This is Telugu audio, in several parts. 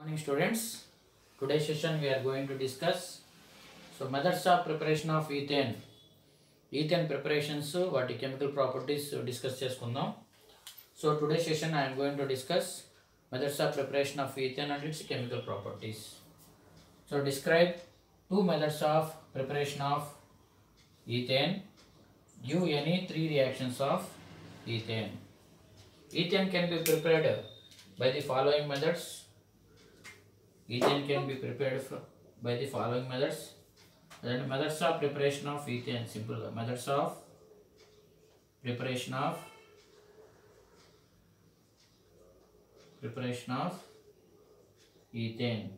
Morning students, today's session we are going to discuss methods of preparation of ethane. Ethane preparations, what chemical properties discuss cheskundam. So today's session I am going to discuss methods of preparation of ethane and its chemical properties. So describe two methods of preparation of ethane. Give any three reactions of ethane. Ethane can be prepared by the following methods. Ethane can be prepared by the following methods. Then methods of preparation of ethane, simple methods of preparation of ethane.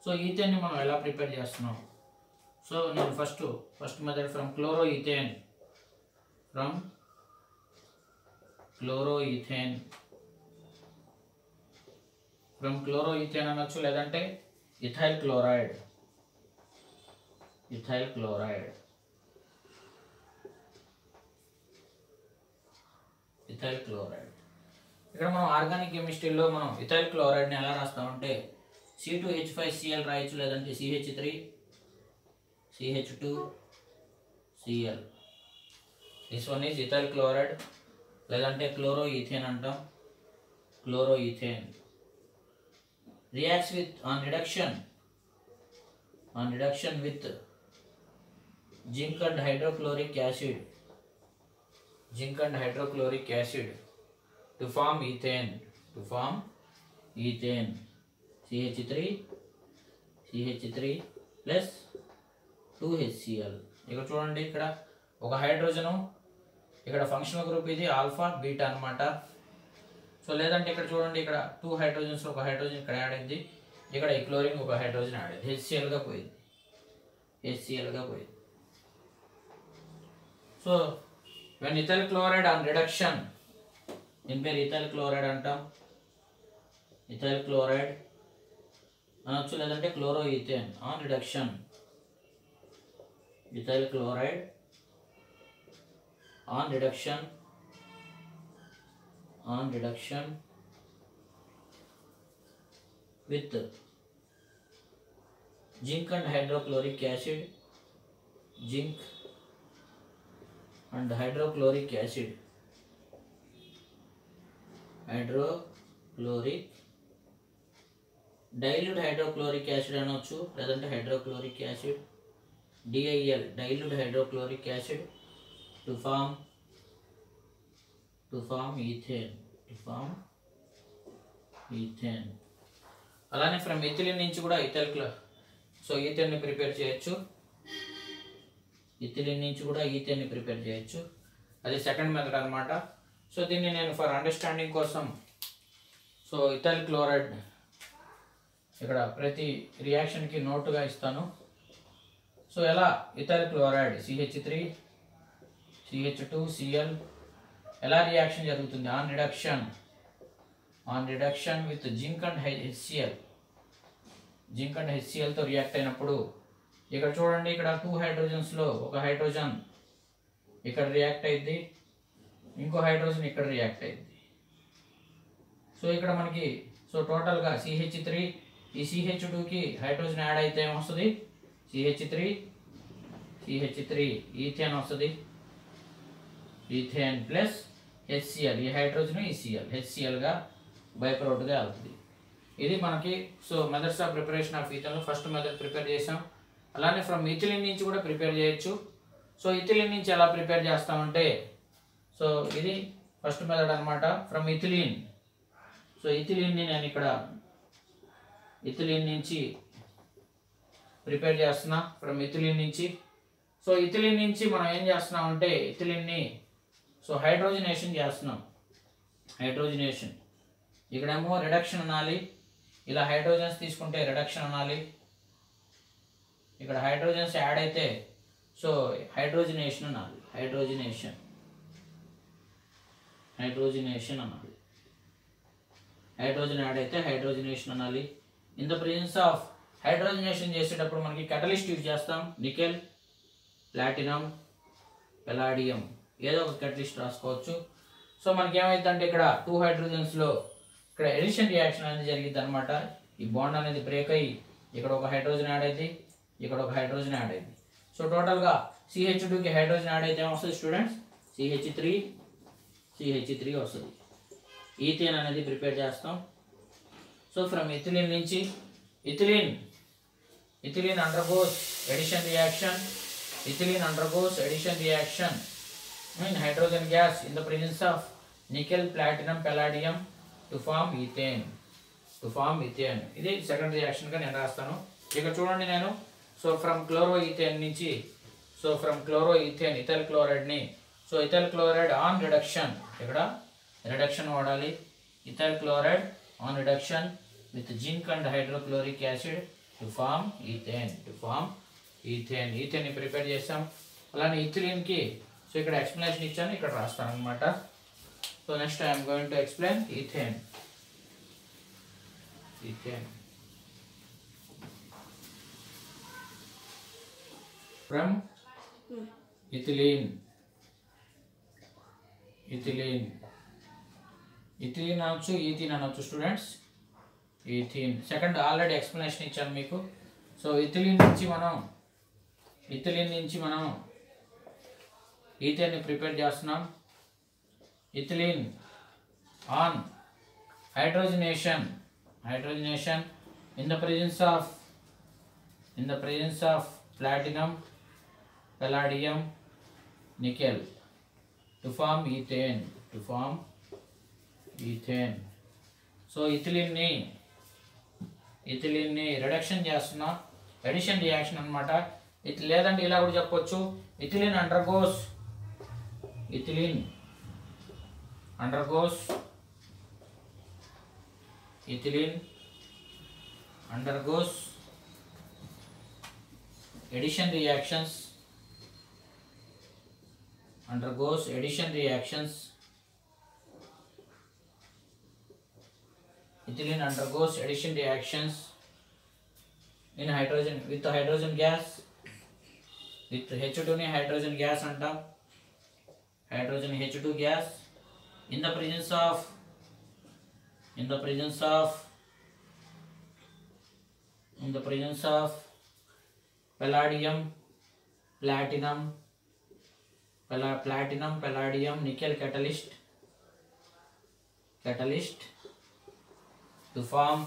So ethane ni మనం ఎలా ప్రిపేర్ చేస్తున్నాం? సో నేను ఫస్ట్ మెథడ్ ఫ్రమ్ క్లోరోఈథేన్ అనొచ్చు, లేదంటే ఇథైల్ క్లోరైడ్. ఇక్కడ మనం ఆర్గానిక్ కెమిస్ట్రీలో మనం ఇథైల్ క్లోరైడ్ని ఎలా రాస్తామంటే C2H5Cl రాయొచ్చు, లేదంటే CH3CH2Cl. This one is ethyl chloride, లేదంటే క్లోరోఈథేన్ అంటాం. Chloroethane reacts with on reduction with zinc and hydrochloric acid to form ethane CH3 plus 2HCl. ఇక్కడ చూడండి, ఇక్కడ ఒక హైడ్రోజను, ఇక్కడ ఫంక్షనల్ గ్రూప్ ఇది ఆల్ఫా బీటా అన్నమాట. సో లేదంటే ఇక్కడ చూడండి, ఇక్కడ 2 హైడ్రోజన్స్, ఒక హైడ్రోజన్ ఇక్కడ యాడ్ అయింది, ఇక్కడ ఈ క్లోరిన్ ఒక హైడ్రోజన్ యాడ్ అయింది, HCl గా పోయింది. So when ethyl chloride on reduction, దీని పేరు ఇథైల్ క్లోరైడ్ అంటాం. ఇథైల్ క్లోరైడ్ అనొచ్చు, లేదంటే chloroethane on reduction. Ethyl chloride on reduction with zinc and hydrochloric acid dilute hydrochloric acid అనొచ్చు, లేదంటే hydrochloric acid, DIL dilute hydrochloric acid to form ethane. అలానే ఫ్రమ్ ఇథిలిన్ నుంచి కూడా ఈథేన్ ని ప్రిపేర్ చేయొచ్చు. అది సెకండ్ మెథడ్ అన్నమాట. సో దీన్ని నేను ఫర్ అండర్స్టాండింగ్ కోసం సో ఇథైల్ క్లోరైడ్ ఇక్కడ ప్రతి రియాక్షన్ కి నోటుగా ఇస్తాను. సో ఎలా ఇథైల్ క్లోరైడ్ CH3 CH2Cl ఎలా రియాక్షన్ జరుగుతుంది? On reduction with zinc and HCl తో రియాక్ట్ అయినప్పుడు ఇక్కడ చూడండి, ఇక్కడ 2 హైడ్రోజన్స్ లో ఒక హైడ్రోజన్ ఇక్కడ రియాక్ట్ అయింది, ఇంకో హైడ్రోజన్ ఇక్కడ రియాక్ట్ అయింది. సో ఇక్కడ మనకి టోటల్ గా CH3, ఈ CH2 కి హైడ్రోజన్ యాడ్ అయితే ఏమొస్తుంది? CH3 ఈథేన్ వస్తుంది. ఈథేన్ ప్లస్ HCl, ఈ హైడ్రోజన్ HCl గా బై ప్రొడక్ట్ గా అవుతుంది. ఇది మనకి methods of preparation of ethane. First method prepare చేసాం. అలానే ఫ్రమ్ ఇథిలిన్ నుంచి కూడా ప్రిపేర్ చేయొచ్చు. సో ఇథిలిన్ నుంచి ఎలా ప్రిపేర్ చేస్తామంటే ఇది ఫస్ట్ మెథడ్ అన్నమాట. ఫ్రమ్ ఇథిలిన్, ఇథిలిన్ ని నేను ఇక్కడ ఇథిలిన్ నుంచి ప్రిపేర్ చేస్తున్నా. ఫ్రమ్ ఇథిలిన్ నుంచి ఇథిలిన్ నుంచి మనం ఏం చేస్తున్నాం అంటే ఇథిలిన్ ని హైడ్రోజనేషన్ చేస్తున్నాం. ఇక్కడేమో రిడక్షన్ అనాలి, ఇలా హైడ్రోజన్స్ తీసుకుంటే రిడక్షన్ అనాలి. ఇక్కడ హైడ్రోజన్స్ యాడ్ అయితే హైడ్రోజనేషన్ అనాలి. హైడ్రోజనేషన్ అనాలి. హైడ్రోజన్ యాడ్ అయితే హైడ్రోజనేషన్ అనాలి. In the presence of hydrogenation చేసేటప్పుడు మనకి catalyst యూజ్ చేస్తాం. నికెల్, ప్లాటినం, palladium, ఏదో ఒక catalyst రాసుకోవచ్చు. సో మనకి ఏమైందంటే ఇక్కడ 2 హైడ్రోజన్స్లో ఇక్కడ ఎడిషన్ రియాక్షన్ అనేది జరిగింది అనమాట. ఈ బాండ్ అనేది బ్రేక్ అయ్యి ఇక్కడ ఒక హైడ్రోజన్ యాడ్ అయింది, ఇక్కడ ఒక హైడ్రోజన్ యాడ్ అయింది. సో టోటల్గా CH2కి హైడ్రోజన్ యాడ్ అయితే ఏమొస్తుంది స్టూడెంట్స్? CH3 వస్తుంది. ఈథేన్ అనేది ప్రిపేర్ చేస్తాం. సో ఫ్రమ్ ఇథిలిన్ నుంచి ethylene undergoes addition reaction. Ethylene undergoes addition reaction in hydrogen gas in the presence of nickel, platinum, palladium to form ethane. ఇది సెకండ్ రియాక్షన్ గా నేను రాస్తాను. ఇక్కడ చూడండి నేను ఫ్రమ్ క్లోరోఈథేన్ నుంచి ఫ్రమ్ క్లోరోఈథేన్ ఇథైల్ క్లోరైడ్ ని ఇథైల్ క్లోరైడ్ ఆన్ రిడక్షన్, ఇక్కడ రిడక్షన్ వాడాలి. Ethyl chloride on reduction with zinc and hydrochloric acid to form ethane ని ప్రిపేర్ చేస్తాం. అలానే ఇథిలిన్ కి ఇక్కడ ఎక్స్ప్లెనేషన్ ఇచ్చాను, ఇక్కడ రాస్తాను అనమాట. So next I'm going to explain ethane. From ethylene అనొచ్చు, ఈథీన్ అనొచ్చు students. Ethene second already explanation ఇచ్చాను మీకు. సో ఇథిలిన్ నుంచి మనం ఈథేన్ ని ప్రిపేర్ చేస్తున్నాం. Ethylene on hydrogenation in the presence of platinum, palladium, nickel to form ethane. So ethylene ని రిడక్షన్ చేస్తున్నా, ఎడిషన్ రియాక్షన్ అన్నమాట. లేదంటే ఇలా కూడా చెప్పొచ్చు, ethylene undergoes addition reactions. Ethylene undergoes addition reactions in hydrogen with hydrogen gas, with H2 ni hydrogen gas antam, hydrogen H2 gas in the presence of palladium, platinum, palladium, nickel catalyst to form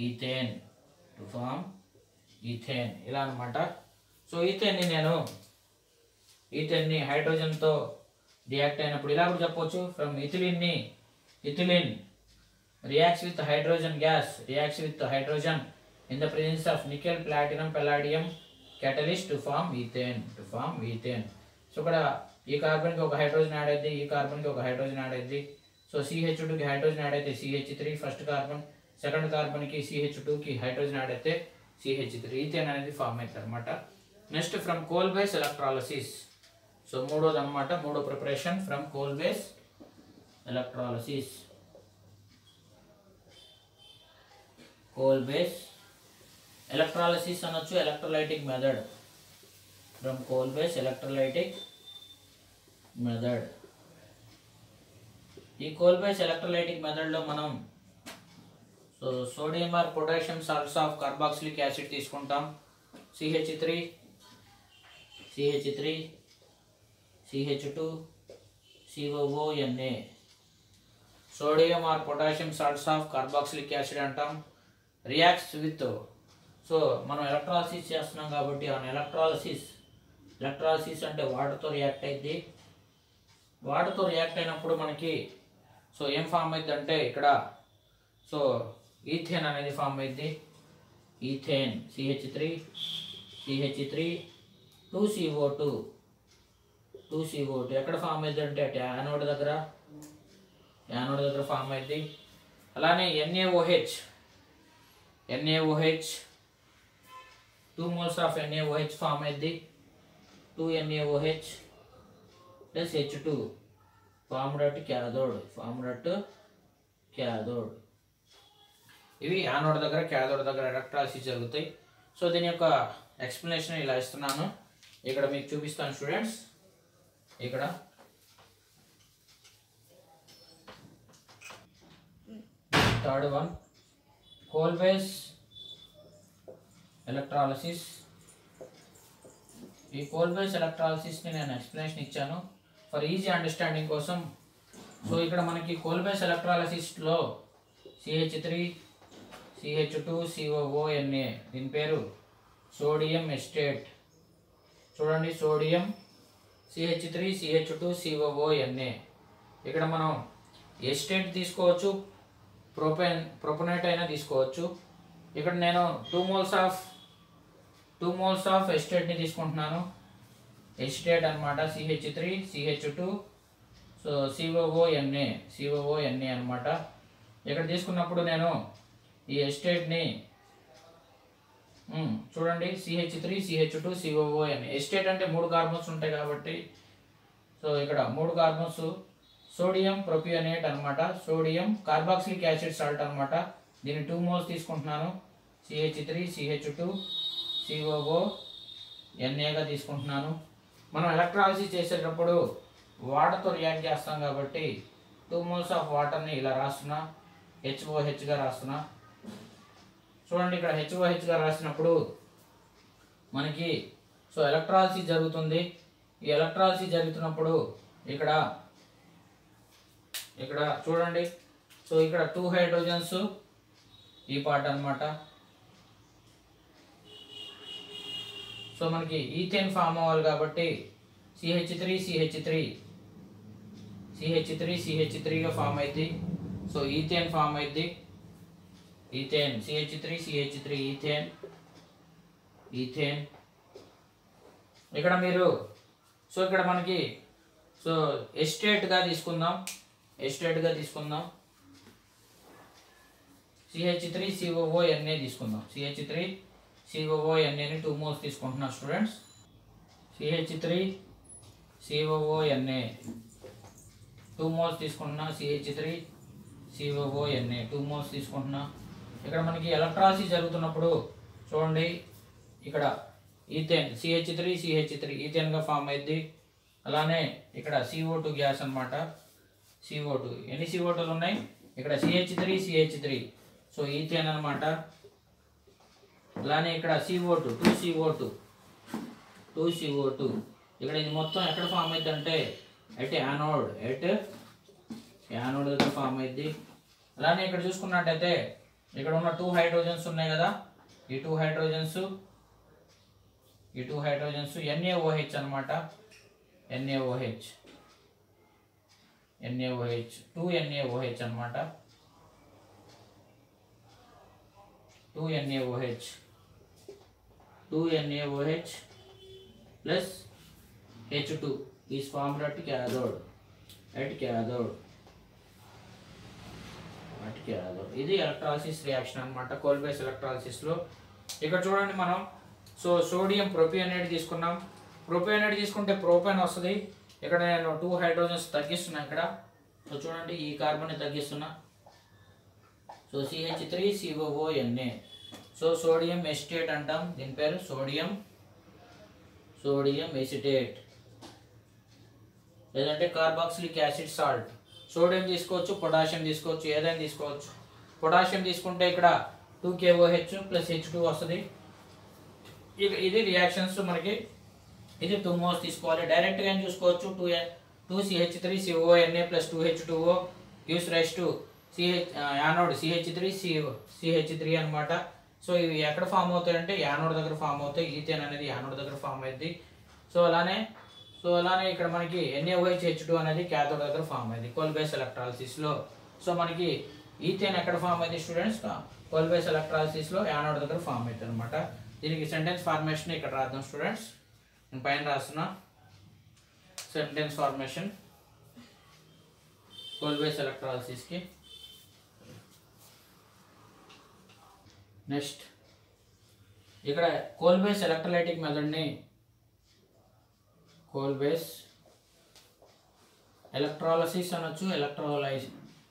ethane. ఇలా అన్నమాట. సో ఈథేన్ ని హైడ్రోజన్ తో రియాక్ట్ అయినప్పుడు ఇలా కూడా చెప్పొచ్చు, from ethylene reacts with hydrogen in the presence of nickel, platinum, palladium catalyst to form ethane. So ఇక్కడ ఈ కార్బన్ కి ఒక హైడ్రోజన్ యాడ్ అయింది, ఈ కార్బన్ కి ఒక హైడ్రోజన్ యాడ్ అయింది. సో CH2 కి హైడ్రోజన్ యాడ్ అయితే CH3 first carbon, second carbon కి CH2 కి హైడ్రోజన్ యాడ్ అయితే CH3, ఈథేన్ అనేది ఫామ్ అవుతుంది అనమాట. Next from Kolbe's electrolysis. So మూడో preparation from Kolbe's electrolysis. Kolbe's electrolysis అనొచ్చు, electrolytic method. From Kolbe's electrolytic method. ఈ కోల్ బేస్ ఎలక్ట్రోలైటిక్ మెథడ్ లో మనం sodium or potassium salts of carboxylic acid తీసుకుంటాం. CH3 CH2 COONA. Sodium or potassium salts of carboxylic acid అంటాం. రియాక్ట్స్ విత్, సో మనం ఎలక్ట్రాలసిస్ చేస్తున్నాం కాబట్టి ఆ ఎలక్ట్రాలసిస్ అంటే వాటర్తో రియాక్ట్ అయింది. వాటర్తో రియాక్ట్ అయినప్పుడు మనకి ఏం ఫామ్ అయింది అంటే ఇక్కడ ఈథేన్ అనేది ఫామ్ అయింది. ఈథేన్ CH3 2CO2 ఎక్కడ ఫామ్ అయింది అంటే యానోడ్ దగ్గర ఫామ్ అయింది. అలానే NaOH 2 moles of NaOH form అయింది. 2 NaOH plus H2 formed at cathode. ఇవి యానోడ్ దగ్గర క్యాథోడ్ దగ్గర ఎలక్ట్రాలసిస్ జరుగుతాయి. సో దీని యొక్క ఎక్స్ప్లెనేషన్ ఇలా ఇస్తున్నాను, ఇక్కడ మీకు చూపిస్తాను స్టూడెంట్స్. ఇక్కడ third one coal base electrolysis. ఈ కోల్ బేస్ ఎలక్ట్రాలసిస్ని నేను ఎక్స్ప్లెనేషన్ ఇచ్చాను ఫర్ ఈజీ అండర్స్టాండింగ్ కోసం. సో ఇక్కడ మనకి coal base ఎలక్ట్రాలసిస్లో CH3 CH2 COONA, దీని పేరు సోడియం ఎస్టేట్. చూడండి, సోడియం CH3 CH2 COONA. ఇక్కడ మనం ఎస్టేట్ తీసుకోవచ్చు, ప్రొపనేట్ అయినా తీసుకోవచ్చు. ఇక్కడ నేను 2 మోల్స్ ఆఫ్ ఎస్టేట్ని తీసుకుంటున్నాను. ఎస్టేట్ అనమాట CH3 CH2 సో COONA అనమాట. ఇక్కడ తీసుకున్నప్పుడు నేను ఈ ఎస్టేట్ని చూడండి, CH3 CH2 COONA. ఎస్టేట్ అంటే 3 కార్బన్స్ ఉంటాయి కాబట్టి, సో ఇక్కడ 3 కార్బన్స్ సోడియం ప్రొపియోనేట్ అనమాట. సోడియం కార్బాక్సిలిక్ యాసిడ్ సాల్ట్ అనమాట. దీన్ని 2 మోల్స్ తీసుకుంటున్నాను. CH3 CH2 COONAగా తీసుకుంటున్నాను. మనం ఎలక్ట్రాలసిస్ చేసేటప్పుడు వాటర్తో రియాక్ట్ చేస్తాం కాబట్టి 2 మోల్స్ ఆఫ్ వాటర్ని ఇలా రాస్తున్నా, HOHగా రాస్తున్నా. చూడండి, ఇక్కడ HOHగా రాసినప్పుడు మనకి సో ఎలక్ట్రాలసిస్ జరుగుతుంది. ఈ ఎలక్ట్రాలసిస్ జరుగుతున్నప్పుడు ఇక్కడ చూడండి, సో ఇక్కడ 2 హైడ్రోజన్స్ ఈ పార్ట్ అనమాట. సో మనకి ఈథేన్ ఫామ్ అవ్వాలి కాబట్టి CH3గా ఫామ్ అయింది. సో ఈథేన్ ఫామ్ అయింది. Ethane CH3 ethane. ఇక్కడ మీరు సో ఇక్కడ మనకి సో ఎస్టేట్గా తీసుకుందాం. CH3 COONA తీసుకుందాం. CH3 COONAని 2 మోల్స్ తీసుకుంటున్నాం స్టూడెంట్స్. CH3 COONA 2 మోల్స్ తీసుకుంటున్నా. CH3 COONA 2 మోల్స్ తీసుకుంటున్నా. ఇక్కడ మనకి ఎలక్ట్రాలసిస్ జరుగుతున్నప్పుడు చూడండి, ఇక్కడ ఈథేన్ CH3 ఈథేన్గా ఫామ్ అయింది. అలానే ఇక్కడ CO2 గ్యాస్ అనమాట. CO2 ఎన్ని CO2లు ఉన్నాయి ఇక్కడ? CH3 సో ఈథేన్ అనమాట. అలానే ఇక్కడ CO2 2 CO2. ఇక్కడ ఇది మొత్తం ఎక్కడ ఫామ్ అయింది అంటే యానోడ్ దగ్గర ఫామ్ అయింది. అలానే ఇక్కడ చూసుకున్నట్టయితే ఇక్కడ ఉన్న 2 హైడ్రోజన్స్ ఉన్నాయి కదా, ఈ 2 హైడ్రోజన్స్ NaOH అనమాట. NaOH 2 NaOH అనమాట. 2 NaOH plus H2 is formed at cathode. ఇది ఎలక్ట్రాలసిస్ రియాక్షన్ అనమాట కోల్ బేస్ ఎలక్ట్రాలసిస్లో. ఇక్కడ చూడండి, మనం సో సోడియం ప్రొపియోనేట్ తీసుకున్నాం. ప్రొపియోనేట్ తీసుకుంటే ప్రోపేన్ వస్తుంది. ఇక్కడ నేను 2 హైడ్రోజన్స్ తగ్గిస్తున్నా. ఇక్కడ సో చూడండి, ఈ కార్బన్ని తగ్గిస్తున్నా. So CH3 COONA. So sodium acetate అంటాం, దీని పేరు సోడియం ఎసిటేట్, లేదంటే కార్బాక్సిలిక్ యాసిడ్ సాల్ట్. సోడియం తీసుకోవచ్చు, పొటాషియం తీసుకోవచ్చు, ఏదైనా తీసుకోవచ్చు. పొటాషియం తీసుకుంటే ఇక్కడ 2 KOH plus H2 వస్తుంది. ఇది రియాక్షన్స్ మనకి. ఇది 2 మోల్స్ తీసుకోవాలి. డైరెక్ట్గా ఏం చూసుకోవచ్చు, 2 CH3 CONA plus 2 H2O gives rise to anode CH3 అనమాట. సో ఇవి ఎక్కడ ఫామ్ అవుతాయంటే యానోడ్ దగ్గర ఫామ్ అవుతాయి. ఈథేన్ అనేది యానోడ్ దగ్గర ఫామ్ అయింది. సో అలానే ఇక్కడ మనకి NaOH H2 అనేది క్యాథోడ్ దగ్గర ఫామ్ అయింది కోల్ బేస్ ఎలక్ట్రాలసిస్లో. సో మనకి ఈథేన్ ఎక్కడ ఫామ్ అయింది స్టూడెంట్స్? కోల్ బేస్ ఎలక్ట్రాలసిస్లో యానోడ్ దగ్గర ఫామ్ అవుతుంది అనమాట. దీనికి సెంటెన్స్ ఫార్మేషన్ ఇక్కడ రాద్దాం స్టూడెంట్స్. నేను పైన రాస్తున్నా సెంటెన్స్ ఫార్మేషన్ కోల్ బేస్ ఎలక్ట్రాలసిస్కి. నెక్స్ట్ ఇక్కడ కోల్ బేస్ ఎలక్ట్రోలైటిక్ మెథడ్ని కోల్ బేస్ ఎలక్ట్రాలసిస్ అనొచ్చు,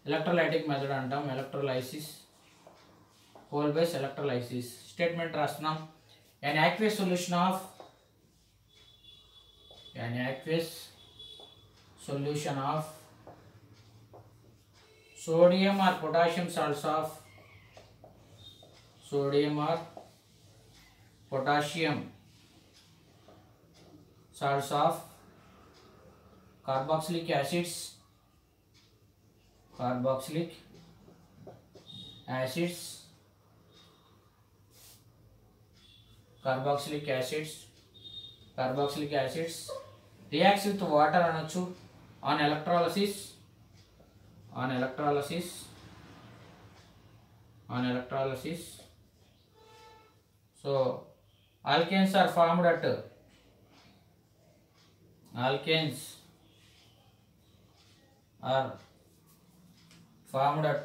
ఎలక్ట్రోలైటిక్ మెథడ్ అంటాం. Electrolysis, Kolbe's electrolysis. Statement రాస్తున్నాం. an aqueous solution of sodium or potassium salts of sodium or potassium salts of carboxylic acids, carboxylic acids, carboxylic acids, carboxylic acids reacts with water అనొచ్చు on electrolysis, on electrolysis, on electrolysis. So alkanes are formed at alkanes are formed at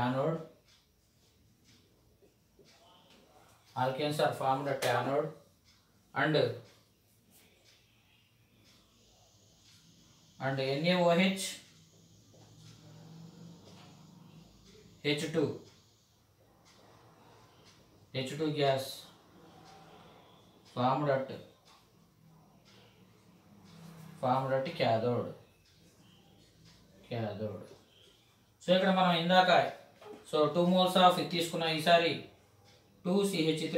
anode. Alkanes are formed at anode and NaOH H2 gas formed at cathode. So ఇక్కడ మనం ఇందాక సో 2 moles ఆఫ్ ఇది తీసుకున్న ఈసారి 2CH3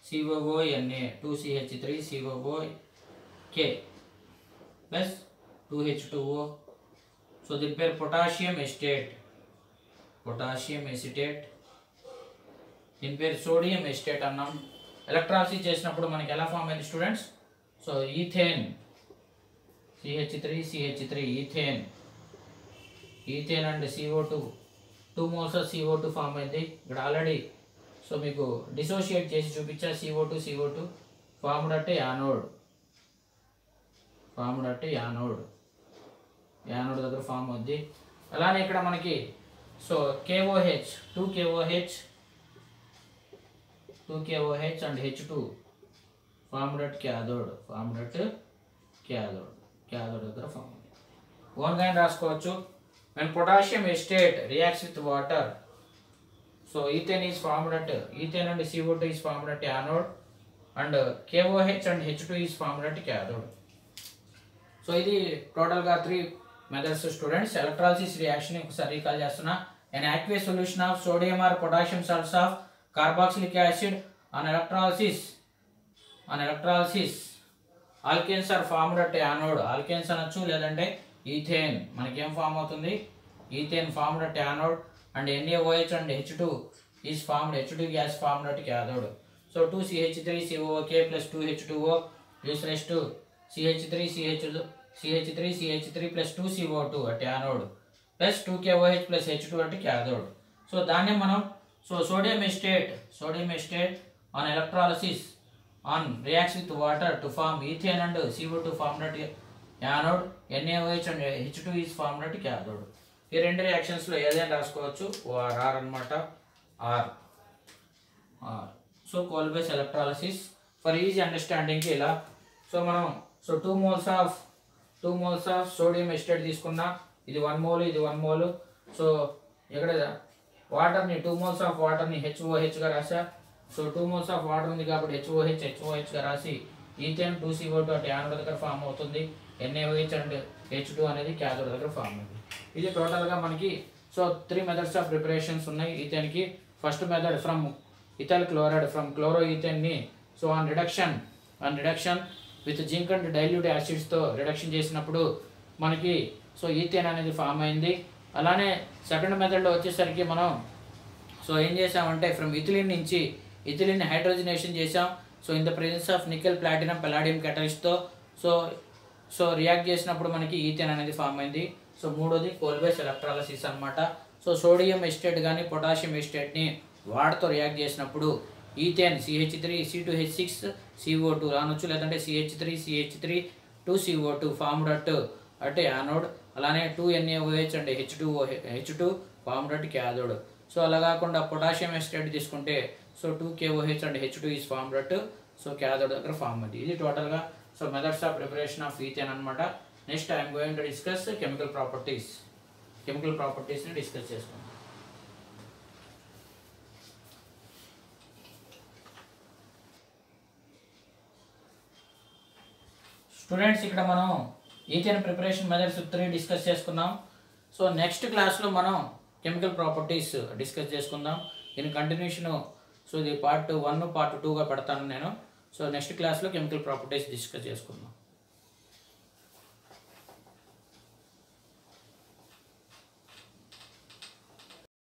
COONA 2CH3 COOK plus 2H2O. So దీని పేరు పొటాషియం ఎసిటేట్, దీని పేరు సోడియం ఎసిటేట్ అన్నాం. ఎలక్ట్రాలసిస్ చేసినప్పుడు మనకి ఎలా ఫామ్ అయింది students? So ethane CH3 ethane and CO2 2 moles of CO2 form అయింది. ఇక్కడ ఆల్రెడీ సో మీకు డిసోషియేట్ చేసి చూపించా. CO2 ఫార్మ్డ్ అట్ యానోడ్ దగ్గర ఫామ్ అవుద్ది. అలానే ఇక్కడ మనకి so KOH 2 KOH and H2 formed at cathode దగ్గర ఫామ్ అవుతుంది. ఓన్గా రాసుకోవచ్చు. When potassium acetate reacts with water, so ethane is formed at ethane and CO2 is formed at anode and KOH and H2 is formed at cathode. So ఇది టోటల్ గా 3 మెథడ్స్ స్టూడెంట్స్. ఎలక్ట్రాలసిస్ రియాక్షన్ ఒకసారి రీకాల్ చేస్తున్నా. an aqueous solution of sodium or potassium salts of carboxylic acid on electrolysis alkanes are formed at anode. alkanes అనొచ్చు లేదంటే ఈథేన్ మనకేం ఫామ్ అవుతుంది? Ethane formed at anode and NaOH and H2 is formed, H2 gas formed at cathode. So 2CH3 COOK plus 2H2O is raised to CH3 plus 2CO2 at anode plus 2KOH plus H2 at cathode. So దాన్నే మనం so sodium acetate on electrolysis on reacts with water to form ethane and CO2 formed at anode, NaOH and H2 is formed at cathode. ఈ రెండు రియాక్షన్స్ లో ఏదైనా రాసుకోవచ్చు. OR అన్నమాట. R. So coal base electrolysis for easy understanding కి ఇలా. సో మనం so 2 moles of sodium acetate తీసుకున్నా. ఇది 1 mole, ఇది 1 mole. సో ఇక్కడ వాటర్ని 2 moles ఆఫ్ వాటర్ని HOH గా రాసా. సో 2 moles ఆఫ్ వాటర్ ఉంది కాబట్టి HOH గా రాసి ఈథేన్ 2CO2 అట్ యానోడ్ దగ్గర ఫామ్ అవుతుంది. NaOH అండ్ H2 అనేది క్యాథోడ్ దగ్గర ఫామ్ అవుతుంది. ఇది టోటల్గా మనకి సో 3 మెథడ్స్ ఆఫ్ ప్రిపరేషన్స్ ఉన్నాయి ఈథేన్కి. First method from ethyl chloride from chloro ఈథేన్ని so on reduction with zinc and dilute యాసిడ్స్తో రిడక్షన్ చేసినప్పుడు మనకి సో ఈథేన్ అనేది ఫామ్ అయింది. అలానే సెకండ్ మెథడ్లో వచ్చేసరికి మనం సో ఏం చేసామంటే ఫ్రమ్ ఇథిలిన్ హైడ్రోజనేషన్ చేసాం. So in the presence of nickel, platinum, palladium క్యాటలిస్ట్తో సో రియాక్ట్ చేసినప్పుడు మనకి ఈథేన్ అనేది ఫామ్ అయింది. సో మూడోది కోల్ బేస్ ఎలక్ట్రాలసిస్ అనమాట. సో సోడియం ఎసిటేట్ కానీ పొటాషియం ఎసిటేట్ని వాటితో రియాక్ట్ చేసినప్పుడు ఈథేన్ CH3 C2H6 CO2 రానొచ్చు, లేదంటే CH3 2CO2 formed at anode. అలానే 2 NaOH and H2 formed at cathode. So అలా కాకుండా పొటాషియం ఎసిటేట్ తీసుకుంటే so 2 KOH and H2 is formed at so cathode దగ్గర ఫార్మ్ అయింది. ఇది టోటల్గా so methods of preparation of ethane అనమాట. Next I'm going to discuss chemical ప్రాపర్టీస్ని డిస్కస్ చేసుకుందాం. స్టూడెంట్స్ ఇక్కడ మనం ఈథేన్ ప్రిపరేషన్ మెథడ్స్ 3 డిస్కస్ చేసుకున్నాం. సో నెక్స్ట్ క్లాస్లో మనం కెమికల్ ప్రాపర్టీస్ డిస్కస్ చేసుకుందాం. దీని కంటిన్యూషన్, సో ఇది పార్ట్ 1 పార్ట్ 2గా పెడతాను నేను. సో నెక్స్ట్ క్లాస్లో కెమికల్ ప్రాపర్టీస్ డిస్కస్ చేసుకుందాం.